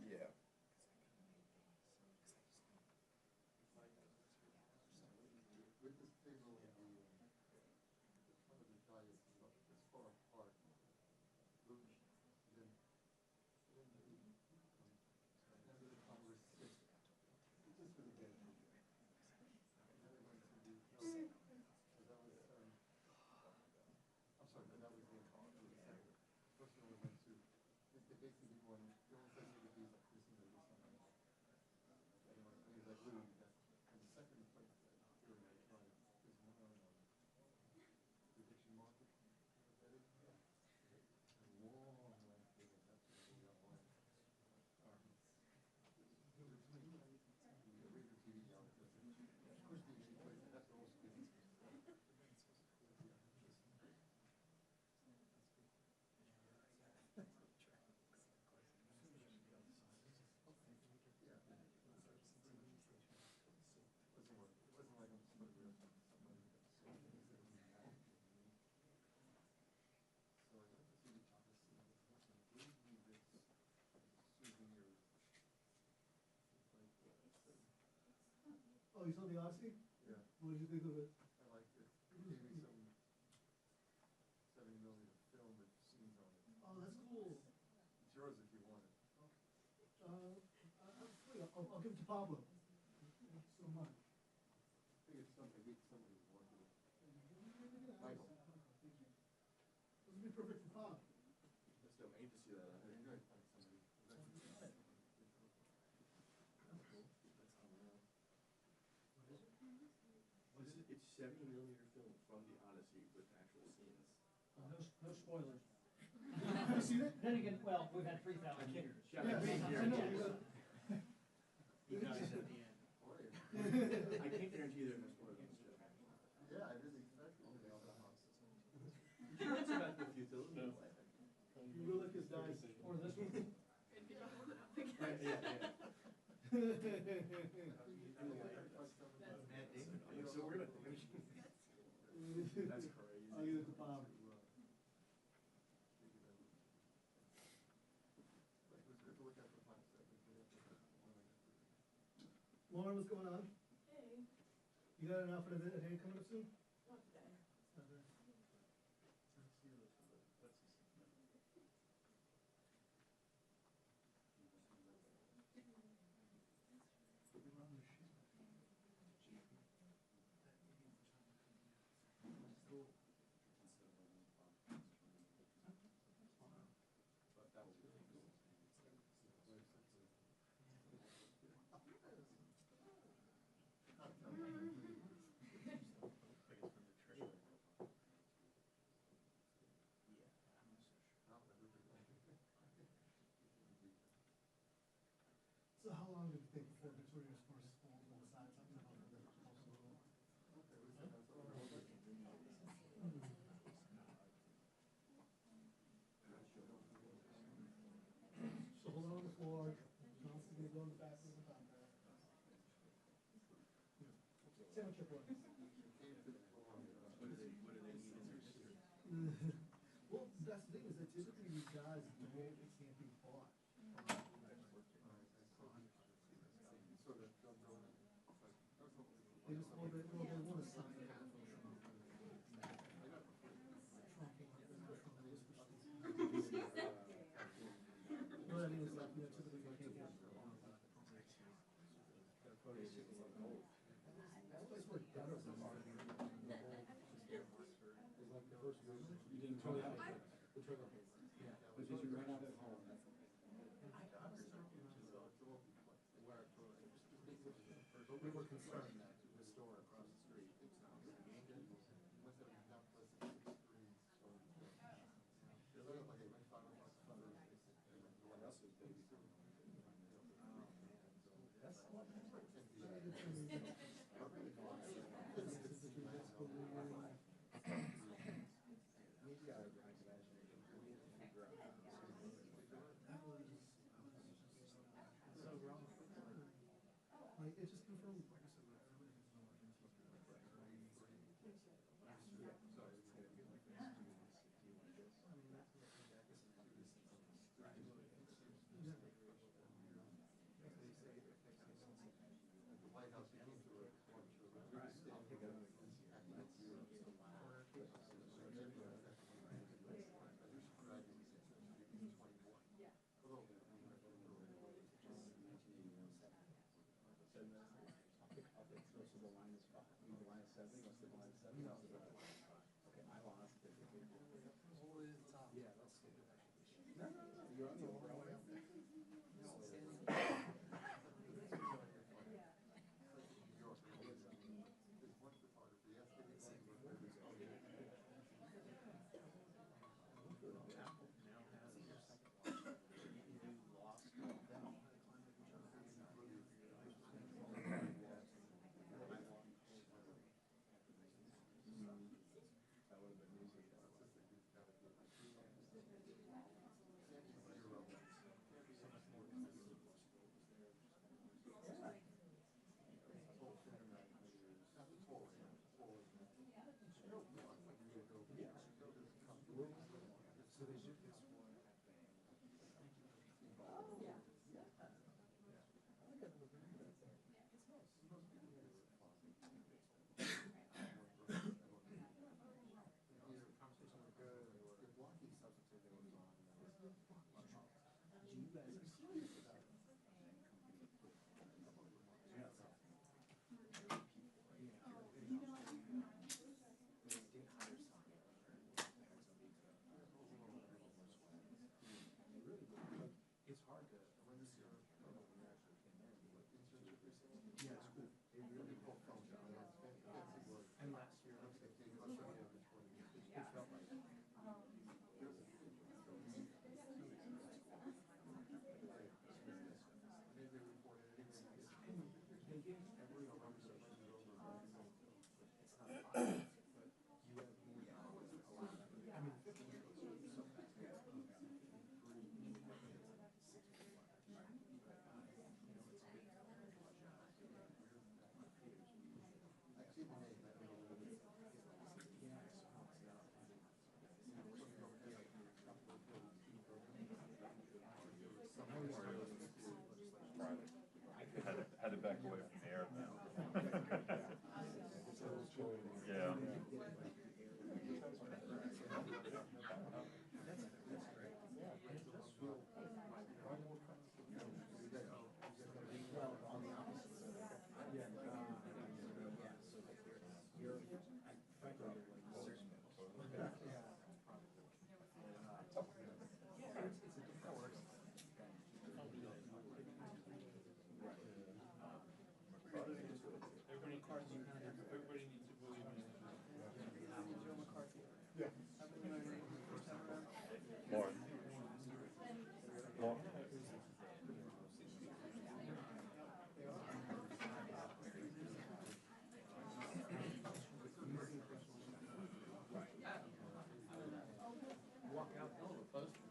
Yeah. With this table and the front of the diet is about this far apart, then end of the conversation, it just really get it. And then we went to the, so that was, I'm sorry, but that was the second. First one we went to, they basically wanted, they almost like maybe these like this and this and that. Anyway, and he was like, literally, that's, and the second place that we were going to try is one on prediction market. That is, yeah. A long landscape, and that's what we got one. The radio TV down there, of course, the only place that has to also be. Wasn't like I'm somebody else, somebody else. So I went to see the Odyssey. Gave me this souvenir. Oh, you saw the Odyssey? Yeah, What did you think of it? I liked it. It gave me some 70mm film with scenes on it. Oh, that's cool. It's yours if you want it. I'll give it to Pablo. Thank you so much. I think it's something, maybe somebody would want it. Michael. This would be perfect for Pop. That's dope. I need to see that. Yeah, you might find somebody. It's 70mm film from the Odyssey with actual scenes. No spoilers. Have you seen it? Then again, well, we've had 3,000 years. Yes, I know. You guys at the end. Or I can't guarantee they're gonna spoil this shit. Yeah, I didn't expect it. It's about the futility of life. You will like his dice. Or this one. Right, yeah. Matt Damon, like, so we're gonna finish. That's crazy. I'll give it to Bob. Lauren, what's going on? Hey, You got an outfit at hand coming up soon? not today. Not there. So how long did it take before Victoria's first fall will decide something about the proposal? So hold on the floor, John's gonna go in the back room and down there. Sandwich your boy. What do they need in their system? Well, that's the thing is that typically these guys, it can't be bought. They just want to, well, they want to sign half of them. Trunking, what I mean is like, you know, typically they can't get. That place where gutters are. You didn't turn it out, the toilet paper. But did you run out at home? But we were concerned that the store across the street, Like, it's just confirmed. Actually, the name, I don't know what it is. Had to back away from the air now. Yeah. Lauren. Lauren. Walk out, hell of a poster.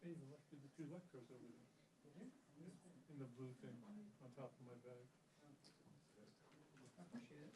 They even left the two electrodes over there. In the blue thing on top of my bag. I appreciate it.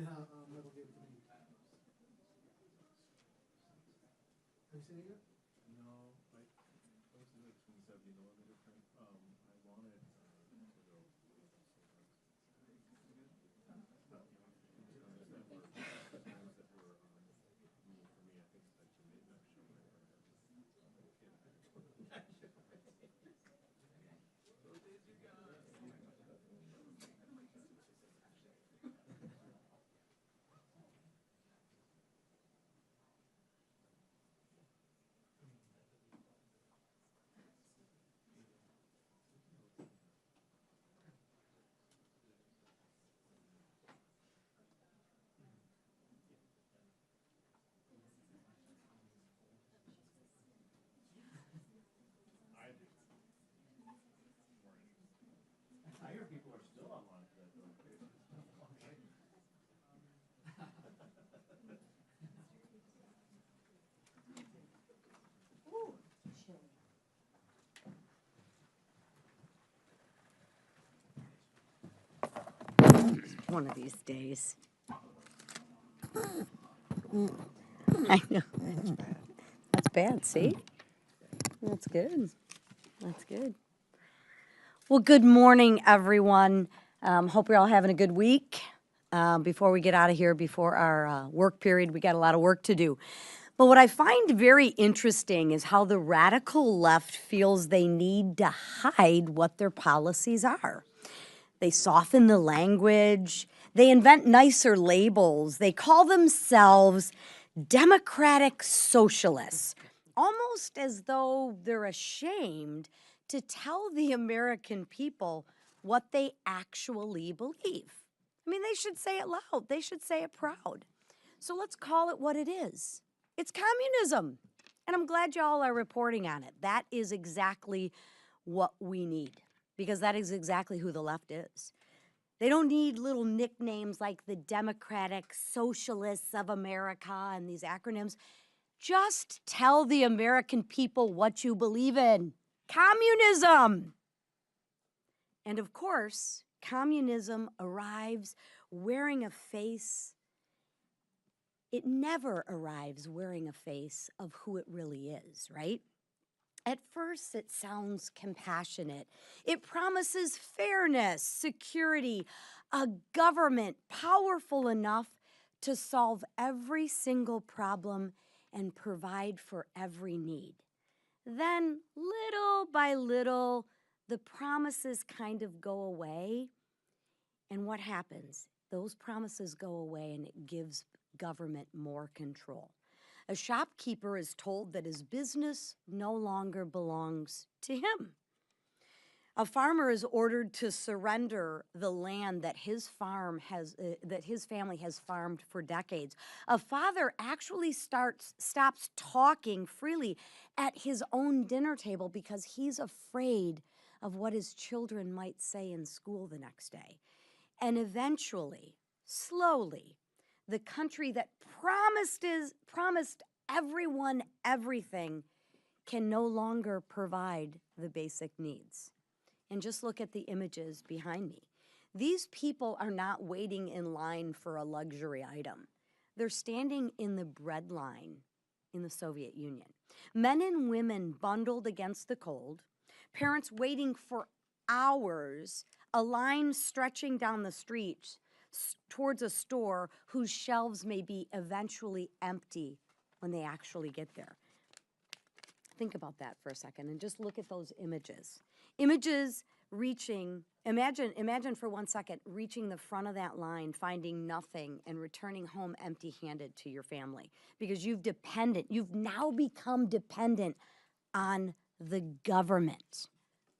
Yeah, Michael gave it to me. Have you seen it yet? No, I posted like 70 millimeter print. I wanted to go. people are still online for that notification. One of these days. I know. That's bad, see? That's good. That's good. Well, good morning, everyone. Hope you're all having a good week. Before we get out of here, before our work period, we got a lot of work to do. But what I find very interesting is how the radical left feels they need to hide what their policies are. They soften the language. They invent nicer labels. They call themselves democratic socialists, almost as though they're ashamed to tell the American people what they actually believe. I mean, they should say it loud. They should say it proud. So let's call it what it is. It's communism. And I'm glad y'all are reporting on it. That is exactly what we need, because that is exactly who the left is. They don't need little nicknames like the Democratic Socialists of America and these acronyms. Just tell the American people what you believe in. Communism. And of course, communism arrives wearing a face. It never arrives wearing a face of who it really is, right? At first, it sounds compassionate. It promises fairness, security, a government powerful enough to solve every single problem and provide for every need. Then, little by little, the promises kind of go away. And what happens? Those promises go away and it gives government more control. A shopkeeper is told that his business no longer belongs to him. A farmer is ordered to surrender the land that his family has farmed for decades. A father actually stops talking freely at his own dinner table because he's afraid of what his children might say in school the next day. And eventually, slowly, the country that promised everyone everything can no longer provide the basic needs. And just look at the images behind me. These people are not waiting in line for a luxury item. They're standing in the bread line in the Soviet Union. Men and women bundled against the cold, parents waiting for hours, a line stretching down the street towards a store whose shelves may be eventually empty when they actually get there. Think about that for a second and just look at those images. Images reaching, imagine for 1 second, reaching the front of that line, finding nothing and returning home empty-handed to your family because you've now become dependent on the government,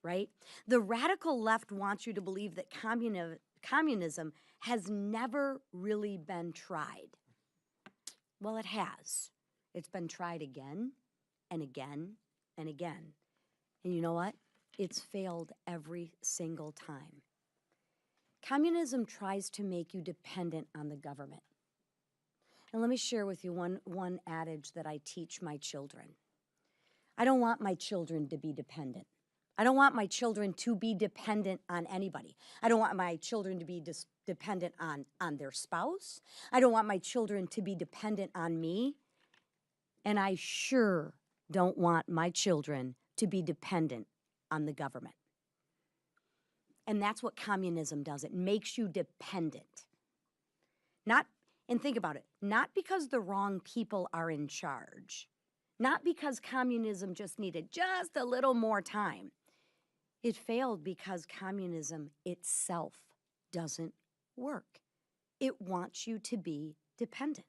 right? The radical left wants you to believe that communism has never really been tried. Well, it has. It's been tried again and again and again. And you know what? It's failed every single time. Communism tries to make you dependent on the government. And let me share with you one adage that I teach my children. I don't want my children to be dependent. I don't want my children to be dependent on anybody. I don't want my children to be dependent on their spouse. I don't want my children to be dependent on me. And I sure don't want my children to be dependent on the government. And that's what communism does. It makes you dependent. And think about it, not because the wrong people are in charge, not because communism just needed just a little more time. It failed because communism itself doesn't work. It wants you to be dependent.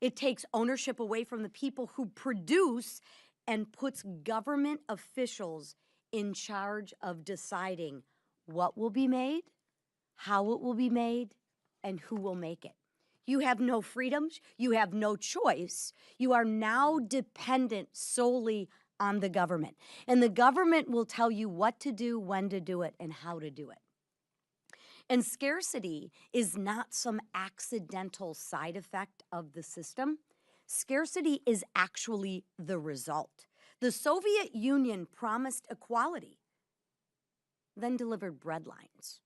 It takes ownership away from the people who produce and puts government officials in charge of deciding what will be made, how it will be made, and who will make it. You have no freedoms. You have no choice. You are now dependent solely on the government. And the government will tell you what to do, when to do it, and how to do it. And scarcity is not some accidental side effect of the system. Scarcity is actually the result. The Soviet Union promised equality, then delivered breadlines.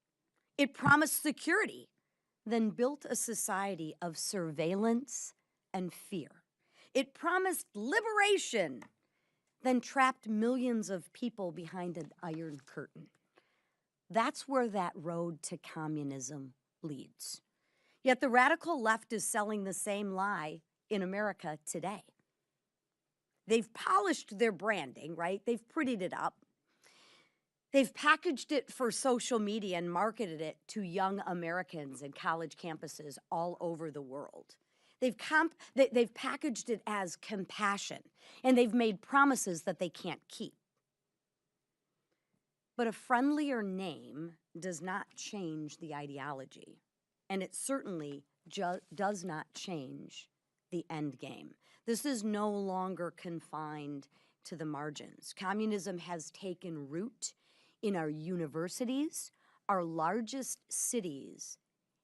It promised security, then built a society of surveillance and fear. It promised liberation, then trapped millions of people behind an iron curtain. That's where that road to communism leads. Yet the radical left is selling the same lie in America today. They've polished their branding, right? They've prettied it up. They've packaged it for social media and marketed it to young Americans and college campuses all over the world. They've packaged it as compassion, and they've made promises that they can't keep. But a friendlier name does not change the ideology, and it certainly does not change the end game. This is no longer confined to the margins. Communism has taken root in our universities, our largest cities,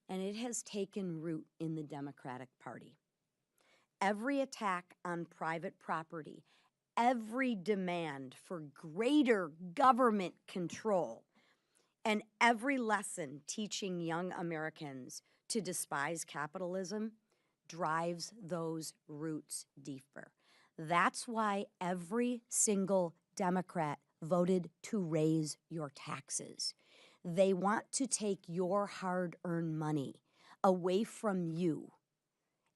and it has taken root in the Democratic Party. Every attack on private property, every demand for greater government control, and every lesson teaching young Americans to despise capitalism drives those roots deeper. That's why every single Democrat voted to raise your taxes. They want to take your hard-earned money away from you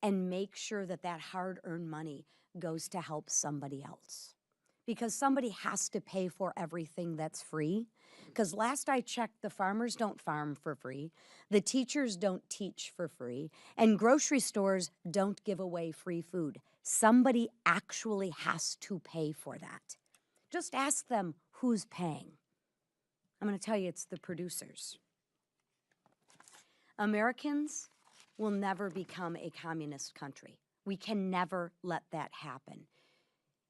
and make sure that that hard-earned money goes to help somebody else. Because somebody has to pay for everything that's free. Because last I checked, the farmers don't farm for free, the teachers don't teach for free, and grocery stores don't give away free food. Somebody actually has to pay for that. Just ask them who's paying. I'm going to tell you it's the producers. Americans will never become a communist country. We can never let that happen.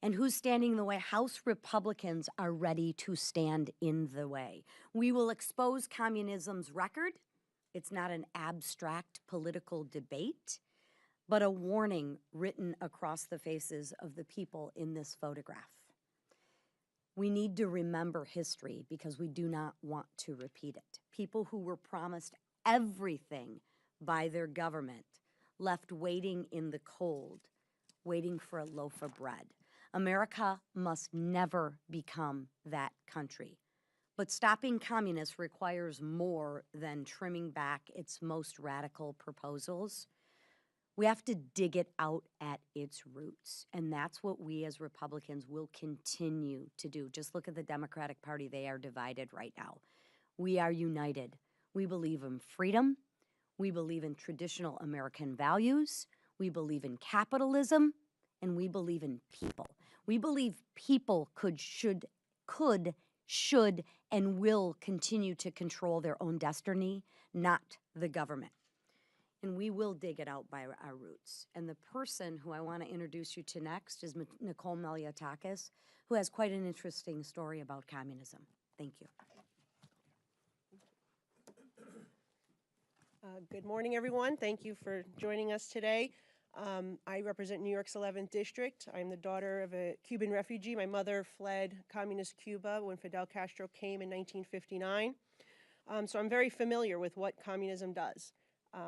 And who's standing in the way? House Republicans are ready to stand in the way. We will expose communism's record. It's not an abstract political debate, but a warning written across the faces of the people in this photograph. We need to remember history because we do not want to repeat it. People who were promised everything by their government left waiting in the cold, waiting for a loaf of bread. America must never become that country. But stopping communists requires more than trimming back its most radical proposals. We have to dig it out at its roots, and that's what we as Republicans will continue to do. Just look at the Democratic Party. They are divided right now. We are united. We believe in freedom. We believe in traditional American values. We believe in capitalism, and we believe in people. We believe people should, and will continue to control their own destiny, not the government. And we will dig it out by our roots. And the person who I want to introduce you to next is Nicole Malliotakis, who has quite an interesting story about communism. Thank you. Good morning, everyone. Thank you for joining us today. I represent New York's 11th District. I'm the daughter of a Cuban refugee. My mother fled communist Cuba when Fidel Castro came in 1959. So I'm very familiar with what communism does.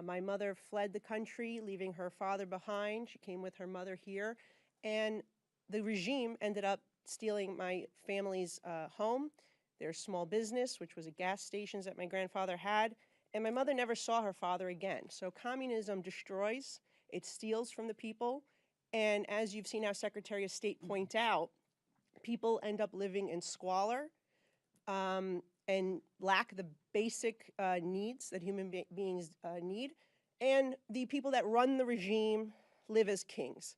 My mother fled the country, leaving her father behind. She came with her mother here. And the regime ended up stealing my family's home, their small business, which was a gas station that my grandfather had. And my mother never saw her father again. So communism destroys, it steals from the people. And as you've seen our Secretary of State point out, people end up living in squalor and lack the basic needs that human beings need. And the people that run the regime live as kings.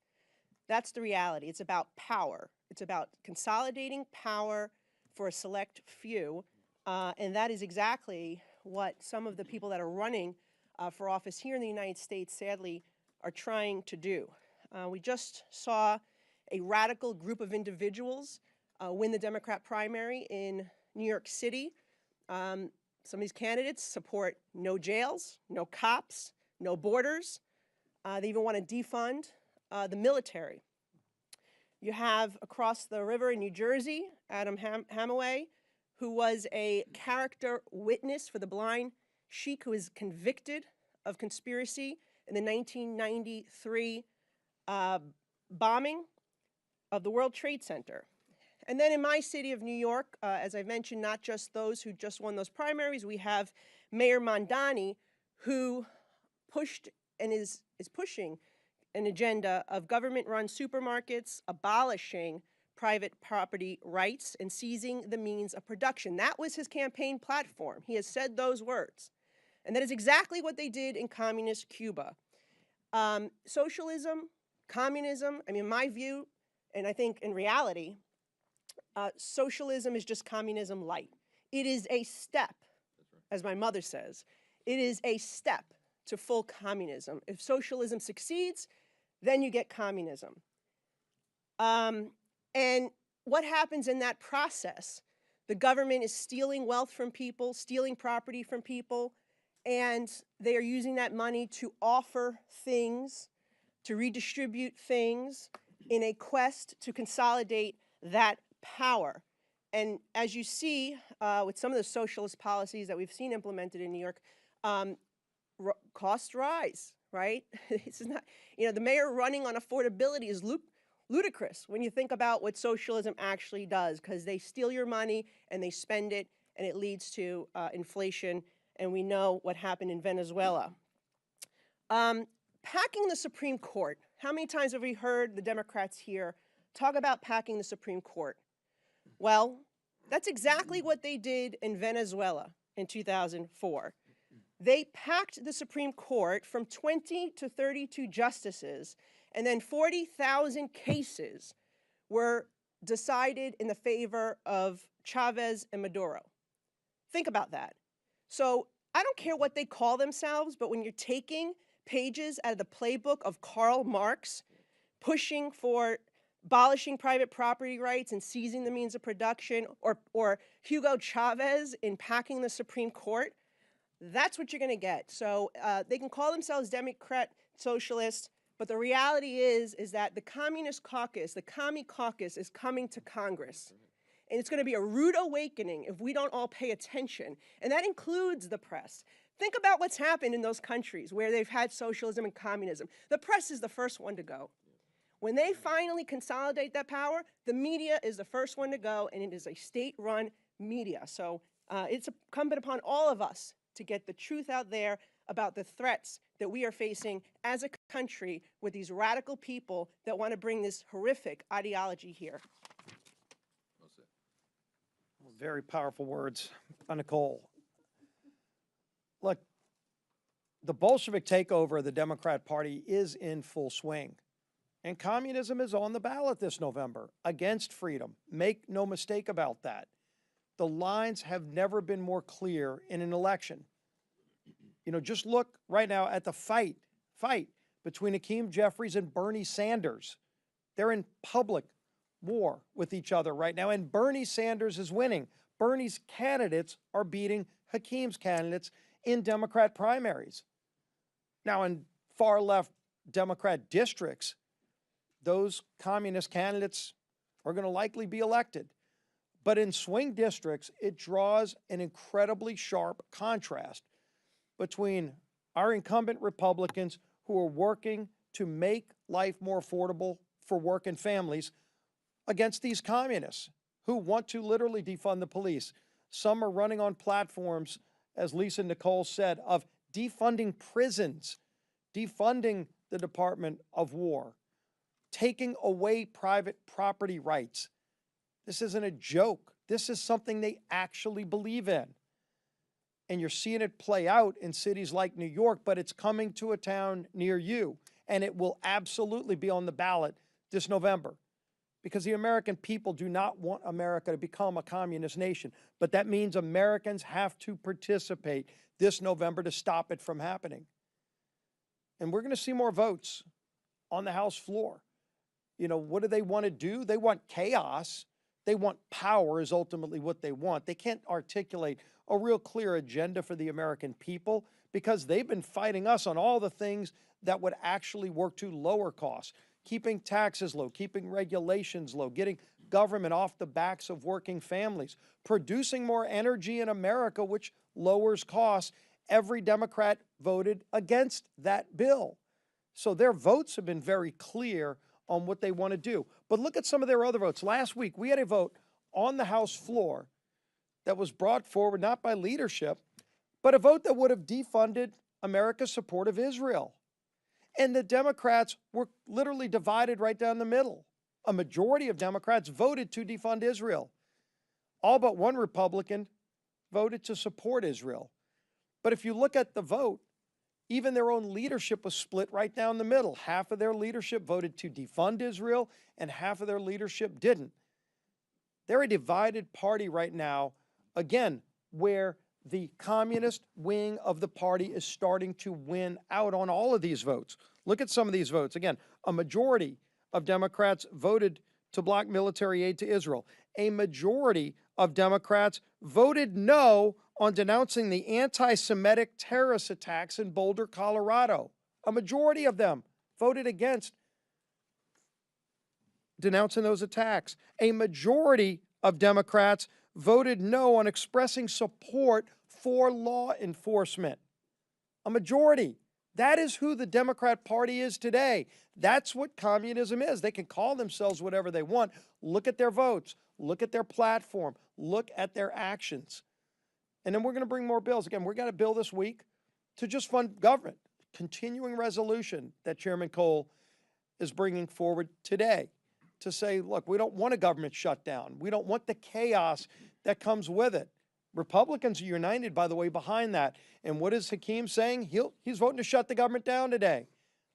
That's the reality. It's about power. It's about consolidating power for a select few. And that is exactly what some of the people that are running for office here in the United States, sadly, are trying to do. We just saw a radical group of individuals win the Democrat primary in New York City. Some of these candidates support no jails, no cops, no borders. They even want to defund the military. You have across the river in New Jersey, Adam Hamaway, who was a character witness for the blind sheik who was convicted of conspiracy in the 1993 bombing of the World Trade Center. And then in my city of New York, as I mentioned, not just those who just won those primaries, we have Mayor Mondani, who pushed and is pushing an agenda of government-run supermarkets, abolishing private property rights, and seizing the means of production. That was his campaign platform. He has said those words. And that is exactly what they did in communist Cuba. Socialism, communism, I mean, in my view, and I think in reality, socialism is just communism light. It is a step, as my mother says, it is a step to full communism. If socialism succeeds, then you get communism. And what happens in that process? The government is stealing wealth from people, stealing property from people, and they are using that money to offer things, to redistribute things in a quest to consolidate that power. And as you see with some of the socialist policies that we've seen implemented in New York, costs rise, right? This is not, the mayor running on affordability is ludicrous when you think about what socialism actually does, because they steal your money and they spend it, and it leads to inflation, and we know what happened in Venezuela. Packing the Supreme Court. How many times have we heard the Democrats here talk about packing the Supreme Court? Well, that's exactly what they did in Venezuela in 2004. They packed the Supreme Court from 20 to 32 justices, and then 40,000 cases were decided in the favor of Chavez and Maduro. Think about that. So I don't care what they call themselves, but when you're taking pages out of the playbook of Karl Marx, pushing for abolishing private property rights and seizing the means of production, or Hugo Chavez in packing the Supreme Court, that's what you're going to get. So they can call themselves Democrat socialists, but the reality is that the Communist Caucus, the Commie Caucus, is coming to Congress. And it's going to be a rude awakening if we don't all pay attention. And that includes the press. Think about what's happened in those countries where they've had socialism and communism. The press is the first one to go. When they finally consolidate that power, the media is the first one to go, and it is a state-run media. So it's incumbent upon all of us to get the truth out there about the threats that we are facing as a country with these radical people that want to bring this horrific ideology here. Very powerful words by Nicole. Look, the Bolshevik takeover of the Democrat Party is in full swing. And communism is on the ballot this November against freedom. Make no mistake about that. The lines have never been more clear in an election. Just look right now at the fight between Hakeem Jeffries and Bernie Sanders. They're in public war with each other right now, and Bernie Sanders is winning. Bernie's candidates are beating Hakeem's candidates in Democrat primaries. Now, in far left Democrat districts, those communist candidates are going to likely be elected. But in swing districts, it draws an incredibly sharp contrast between our incumbent Republicans who are working to make life more affordable for working families against these communists who want to literally defund the police. Some are running on platforms, as Lisa Nicole said, of defunding prisons, defunding the Department of War, taking away private property rights. This isn't a joke. This is something they actually believe in. And you're seeing it play out in cities like New York, but it's coming to a town near you. And it will absolutely be on the ballot this November. Because the American people do not want America to become a communist nation. But that means Americans have to participate this November to stop it from happening. And we're going to see more votes on the House floor. What do they want to do? They want chaos. They want power is ultimately what they want. They can't articulate a real clear agenda for the American people, because they've been fighting us on all the things that would actually work to lower costs, keeping taxes low, keeping regulations low, getting government off the backs of working families, producing more energy in America, which lowers costs. Every Democrat voted against that bill. So their votes have been very clear on what they want to do. But look at some of their other votes. Last week, we had a vote on the House floor that was brought forward not by leadership, but a vote that would have defunded America's support of Israel. And the Democrats were literally divided right down the middle. A majority of Democrats voted to defund Israel. All but one Republican voted to support Israel. But if you look at the vote, even their own leadership was split right down the middle. Half of their leadership voted to defund Israel, and half of their leadership didn't. They're a divided party right now, again, where the communist wing of the party is starting to win out on all of these votes. Look at some of these votes. Again, a majority of Democrats voted to block military aid to Israel. A majority of Democrats voted no on denouncing the anti-Semitic terrorist attacks in Boulder, Colorado. A majority of them voted against denouncing those attacks. A majority of Democrats voted no on expressing support for law enforcement. A majority. That is who the Democrat Party is today. That's what communism is. They can call themselves whatever they want. Look at their votes. Look at their platform. Look at their actions. And then we're going to bring more bills. Again, we're going to bill this week to just fund government. Continuing resolution that Chairman Cole is bringing forward today to say, look, we don't want a government shutdown. We don't want the chaos that comes with it. Republicans are united, by the way, behind that. And what is Hakeem saying? He's voting to shut the government down today.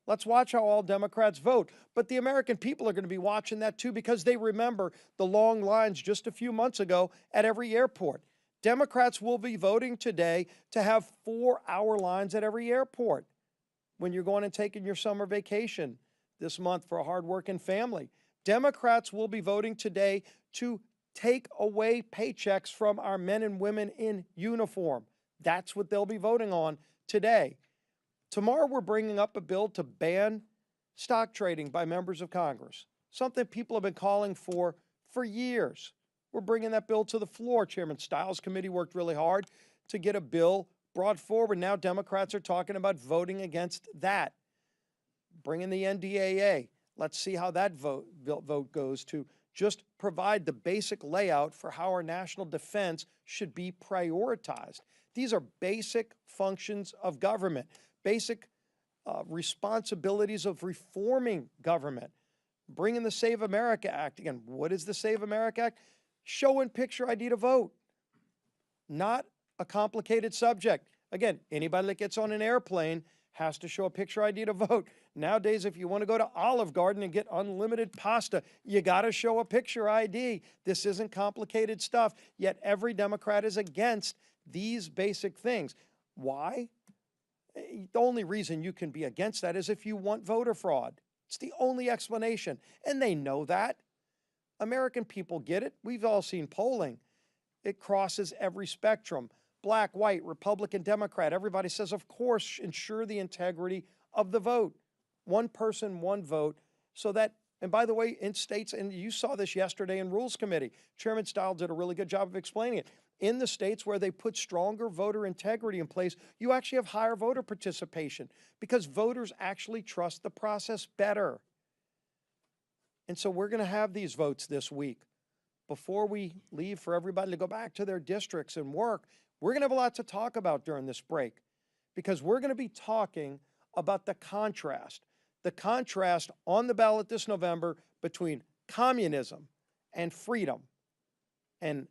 Let's watch how all Democrats vote. But the American people are going to be watching that too, because they remember the long lines just a few months ago at every airport. Democrats will be voting today to have 4-hour lines at every airport when you're going and taking your summer vacation this month for a hardworking family. Democrats will be voting today to take away paychecks from our men and women in uniform. That's what they'll be voting on today. Tomorrow, we're bringing up a bill to ban stock trading by members of Congress, something people have been calling for years. We're bringing that bill to the floor. Chairman Stiles' committee worked really hard to get a bill brought forward. Now Democrats are talking about voting against that. Bringing the NDAA. Let's see how that vote goes to just provide the basic layout for how our national defense should be prioritized. These are basic functions of government, basic responsibilities of reforming government. Bringing the Save America Act. Again, what is the Save America Act? Show and picture ID to vote. Not a complicated subject. Again, anybody that gets on an airplane has to show a picture ID to vote. Nowadays, if you want to go to Olive Garden and get unlimited pasta, you got to show a picture ID. This isn't complicated stuff, yet every Democrat is against these basic things. Why? The only reason you can be against that is if you want voter fraud. It's the only explanation, and they know that. American people get it. We've all seen polling. It crosses every spectrum. Black, white, Republican, Democrat. Everybody says, of course, ensure the integrity of the vote. One person, one vote. So that, and by the way, in states, and you saw this yesterday in Rules Committee, Chairman Stiles did a really good job of explaining it. In the states where they put stronger voter integrity in place, you actually have higher voter participation because voters actually trust the process better. And so we're going to have these votes this week. Before we leave for everybody to go back to their districts and work, we're going to have a lot to talk about during this break because we're going to be talking about the contrast on the ballot this November between communism and freedom. And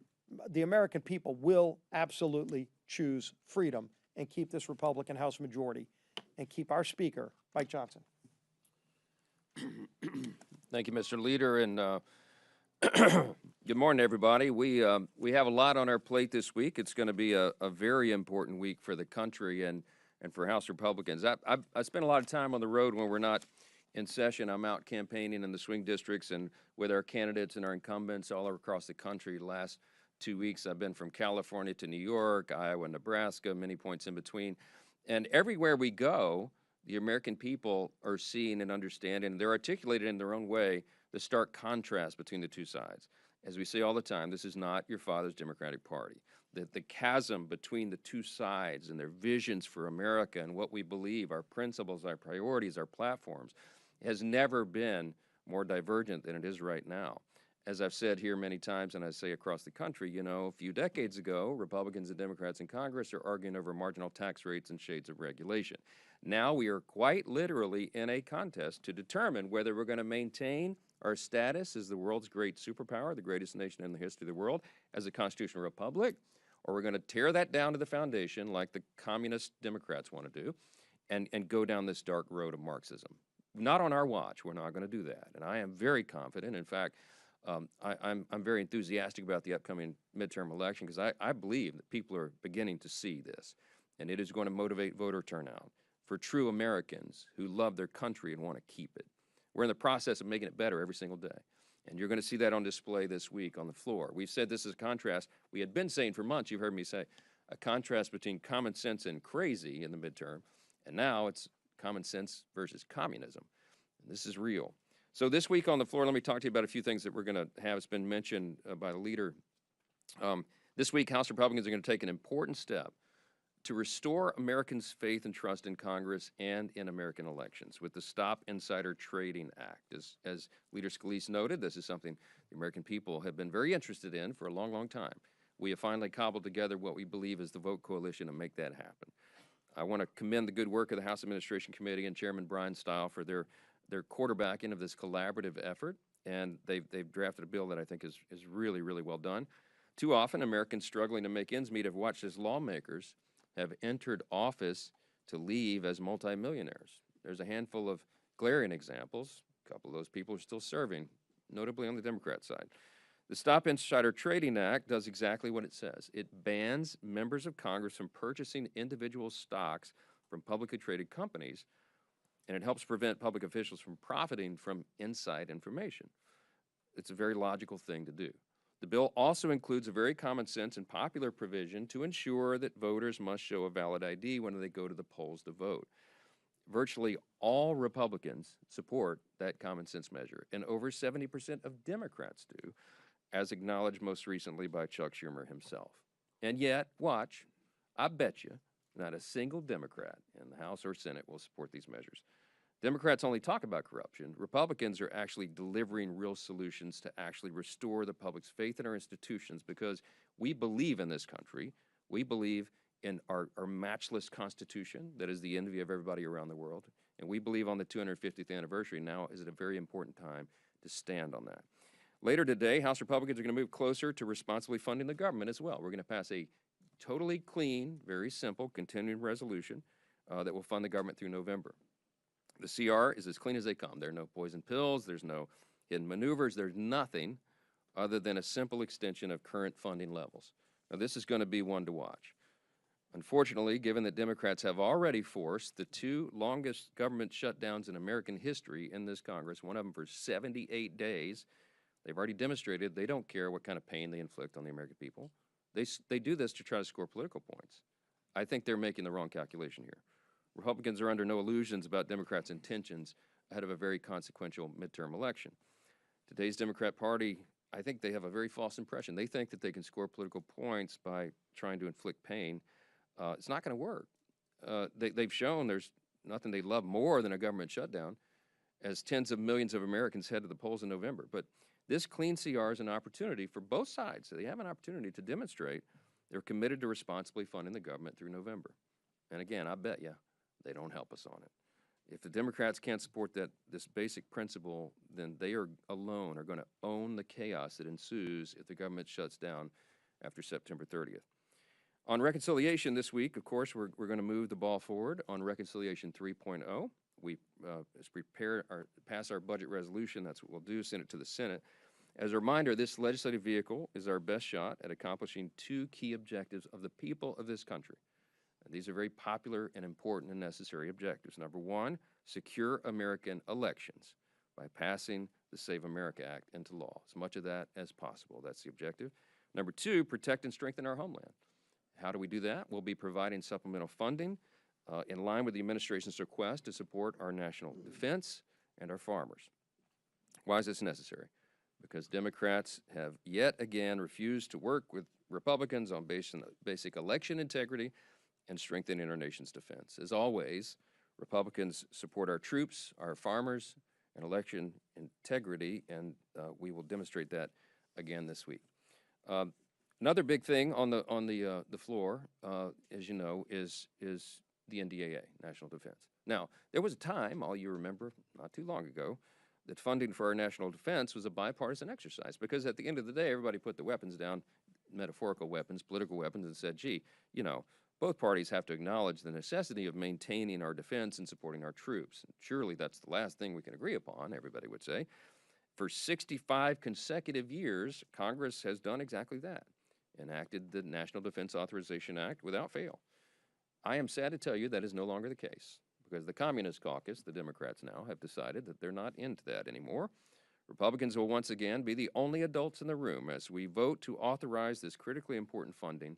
the American people will absolutely choose freedom and keep this Republican House majority and keep our Speaker, Mike Johnson. Thank you, Mr. Leader, and good morning, everybody. We have a lot on our plate this week. It's going to be a very important week for the country and for House Republicans. I spend a lot of time on the road when we're not in session. I'm out campaigning in the swing districts and with our candidates and our incumbents all across the country the last 2 weeks, I've been from California to New York, Iowa, Nebraska, many points in between. And everywhere we go, the American people are seeing and understanding, and they're articulated in their own way, the stark contrast between the two sides. As we say all the time, this is not your father's Democratic Party. The chasm between the two sides and their visions for America and what we believe, our principles, our priorities, our platforms, has never been more divergent than it is right now. As I've said here many times, and I say across the country, you know, a few decades ago, Republicans and Democrats in Congress are arguing over marginal tax rates and shades of regulation. Now we are quite literally in a contest to determine whether we're going to maintain our status as the world's great superpower, the greatest nation in the history of the world, as a constitutional republic, or we're going to tear that down to the foundation like the communist Democrats want to do and go down this dark road of Marxism. Not on our watch. We're not going to do that. And I am very confident. In fact, I'm very enthusiastic about the upcoming midterm election because I believe that people are beginning to see this, and it is going to motivate voter turnout for true Americans who love their country and want to keep it. We're in the process of making it better every single day, and you're going to see that on display this week on the floor. We've said this is a contrast. We had been saying for months, you've heard me say, a contrast between common sense and crazy in the midterm, and now it's common sense versus communism. And this is real. So this week on the floor, let me talk to you about a few things that we're going to have. It's been mentioned by the leader. This week, House Republicans are going to take an important step to restore Americans' faith and trust in Congress and in American elections with the Stop Insider Trading Act. As Leader Scalise noted, this is something the American people have been very interested in for a long, long time. We have finally cobbled together what we believe is the vote coalition to make that happen. I want to commend the good work of the House Administration Committee and Chairman Brian Stile for their quarterbacking of this collaborative effort, and they've drafted a bill that I think is really, really well done. Too often, Americans struggling to make ends meet have watched as lawmakers have entered office to leave as multimillionaires. There's a handful of glaring examples. A couple of those people are still serving, notably on the Democrat side. The Stop Insider Trading Act does exactly what it says. It bans members of Congress from purchasing individual stocks from publicly traded companies, and it helps prevent public officials from profiting from inside information. It's a very logical thing to do. The bill also includes a very common sense and popular provision to ensure that voters must show a valid ID when they go to the polls to vote. Virtually all Republicans support that common sense measure, and over 70% of Democrats do, as acknowledged most recently by Chuck Schumer himself. And yet, watch, I bet you, not a single Democrat in the House or Senate will support these measures. Democrats only talk about corruption. Republicans are actually delivering real solutions to actually restore the public's faith in our institutions because we believe in this country. We believe in our matchless Constitution that is the envy of everybody around the world. And we believe on the 250th anniversary now is at a very important time to stand on that. Later today, House Republicans are going to move closer to responsibly funding the government as well. We're going to pass a totally clean, very simple continuing resolution that will fund the government through November. The CR is as clean as they come. There are no poison pills, there's no hidden maneuvers, there's nothing other than a simple extension of current funding levels. Now, this is going to be one to watch. Unfortunately, given that Democrats have already forced the two longest government shutdowns in American history in this Congress, one of them for 78 days, they've already demonstrated they don't care what kind of pain they inflict on the American people. They do this to try to score political points. I think they're making the wrong calculation here. Republicans are under no illusions about Democrats' intentions ahead of a very consequential midterm election. Today's Democrat Party, I think they have a very false impression. They think that they can score political points by trying to inflict pain. It's not going to work. They've shown there's nothing they love more than a government shutdown as tens of millions of Americans head to the polls in November. But this clean CR is an opportunity for both sides. So they have an opportunity to demonstrate they're committed to responsibly funding the government through November. And again, I bet you they don't help us on it. If the Democrats can't support this basic principle, then they are alone are going to own the chaos that ensues if the government shuts down after September 30th. On reconciliation this week, of course, we're going to move the ball forward on Reconciliation 3.0. We pass our budget resolution. That's what we'll do, send it to the Senate. As a reminder, this legislative vehicle is our best shot at accomplishing two key objectives of the people of this country. And these are very popular and important and necessary objectives. Number one, secure American elections by passing the Save America Act into law, as much of that as possible. That's the objective. Number two, protect and strengthen our homeland. How do we do that? We'll be providing supplemental funding in line with the administration's request to support our national defense and our farmers. Why is this necessary? Because Democrats have yet again refused to work with Republicans on basic election integrity and strengthening our nation's defense. As always, Republicans support our troops, our farmers, and election integrity, and we will demonstrate that again this week. Another big thing on the floor, as you know, is the NDAA, National Defense. Now, there was a time, all you remember, not too long ago, that funding for our national defense was a bipartisan exercise, because at the end of the day, everybody put the weapons down, metaphorical weapons, political weapons, and said, gee, you know, both parties have to acknowledge the necessity of maintaining our defense and supporting our troops. Surely that's the last thing we can agree upon, everybody would say. For 65 consecutive years, Congress has done exactly that, enacted the National Defense Authorization Act without fail. I am sad to tell you that is no longer the case, because the Communist Caucus, the Democrats now, have decided that they're not into that anymore. Republicans will once again be the only adults in the room as we vote to authorize this critically important funding,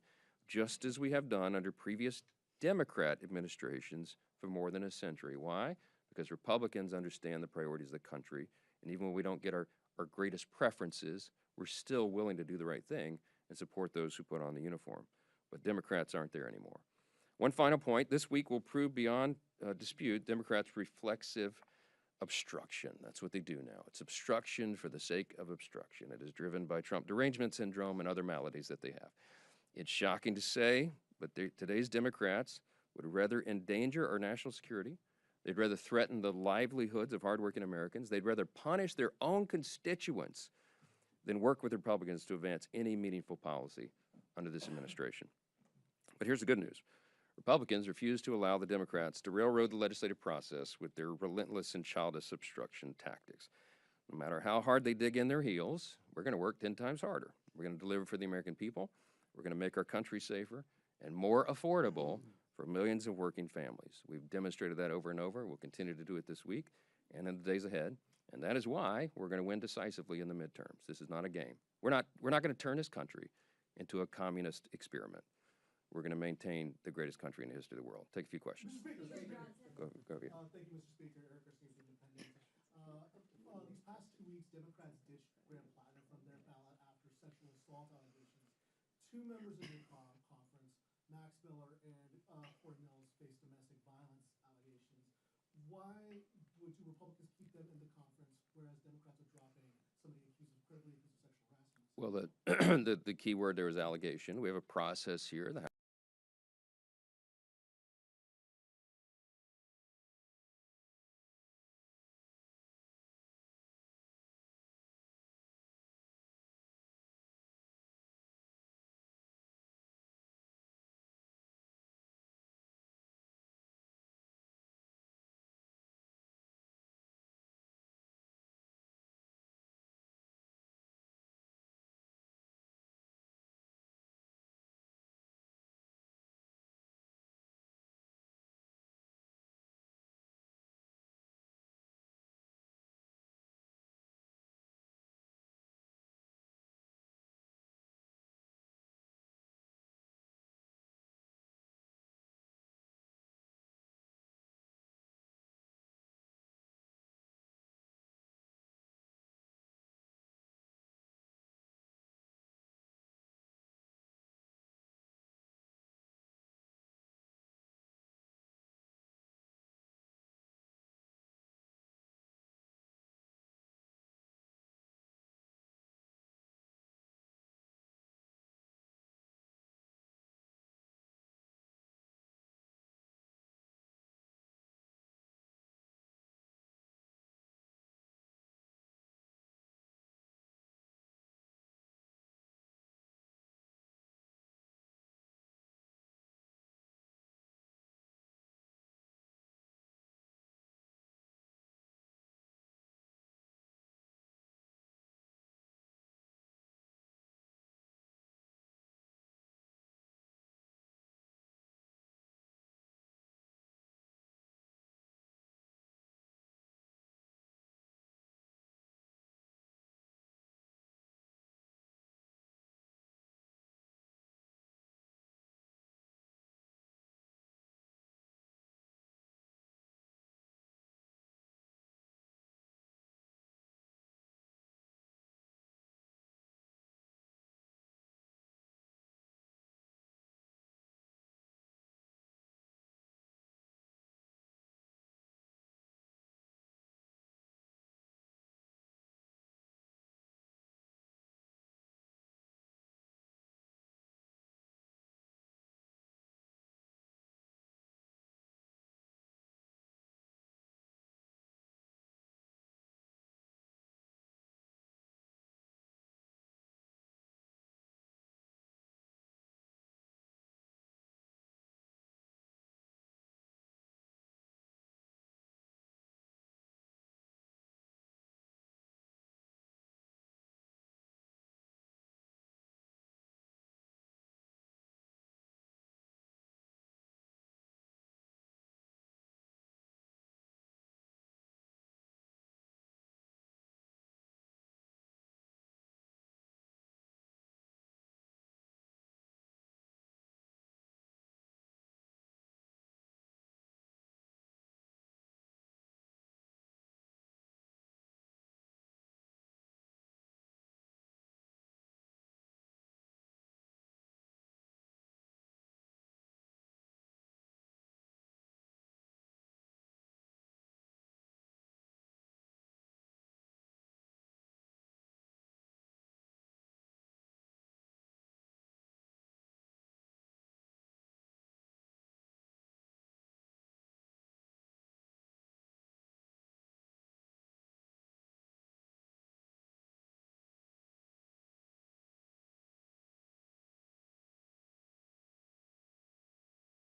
just as we have done under previous Democrat administrations for more than a century. Why? Because Republicans understand the priorities of the country, and even when we don't get our greatest preferences, we're still willing to do the right thing and support those who put on the uniform. But Democrats aren't there anymore. One final point, this week will prove beyond dispute Democrats' reflexive obstruction. That's what they do now. It's obstruction for the sake of obstruction. It is driven by Trump derangement syndrome and other maladies that they have. It's shocking to say, but today's Democrats would rather endanger our national security. They'd rather threaten the livelihoods of hardworking Americans. They'd rather punish their own constituents than work with Republicans to advance any meaningful policy under this administration. But here's the good news. Republicans refuse to allow the Democrats to railroad the legislative process with their relentless and childish obstruction tactics. No matter how hard they dig in their heels, we're going to work 10 times harder. We're going to deliver for the American people. We're going to make our country safer and more affordable for millions of working families. We've demonstrated that over and over. We'll continue to do it this week and in the days ahead. And that is why we're going to win decisively in the midterms. This is not a game. We're not going to turn this country into a communist experiment. We're going to maintain the greatest country in the history of the world. Take a few questions. Mr. Speaker. Go ahead. Thank you, Mr. Speaker. Eric Garcia, Independent. These past 2 weeks, Democrats ditched Graham Platinum from their ballot after sexual assault allegations. 2 members of your conference, Max Miller and Ford Mills, faced domestic violence allegations. Why would Republicans keep them in the conference, whereas Democrats are dropping somebody critically accused of sexual harassment? Well, the key word there is allegation. We have a process here.